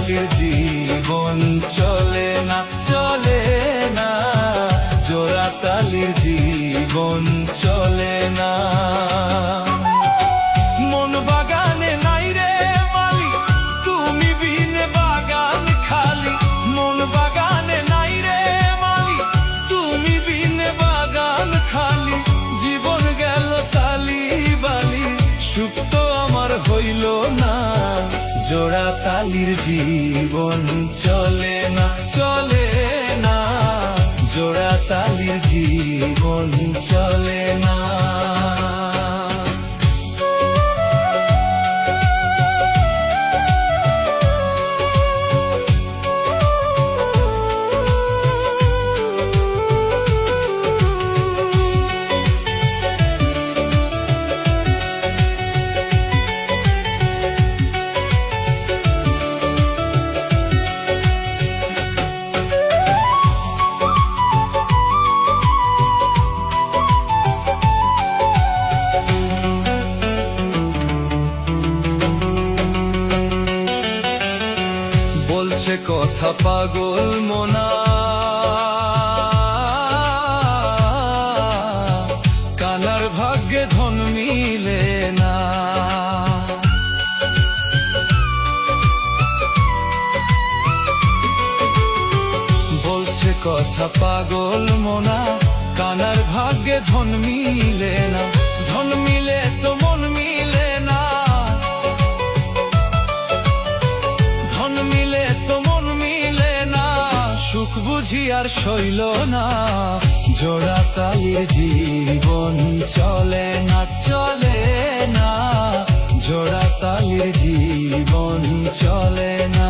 তালির জীবন চলে না, চলে না, জোড়া তালির জীবন চলে না। মন বাগানে নাই রে মালি, তুমি বিনে বাগান খালি। মন বাগানে নাই রে মালি, তুমি বিনে বাগান খালি। জীবন গেল তালি বালি, সুখ তো আমার হইল না। জোড়া তালির জীবন চলে না, চলে না, জোড়া তালির জীবন চলে না। বলছে কথা পাগল মনা, কানার ভাগ্যে ধন মিলে না। বলছে কথা পাগল মনা, কানার ভাগ্যে ধন মিলে না। ধন মিলে তো মন মিলে না, ধন মিলে তো মন মিলে না। সুখ বুঝি আর সইল না, জোড়া তালির জীবন চলে না, চলে না, জোড়া তালির জীবন চলে না।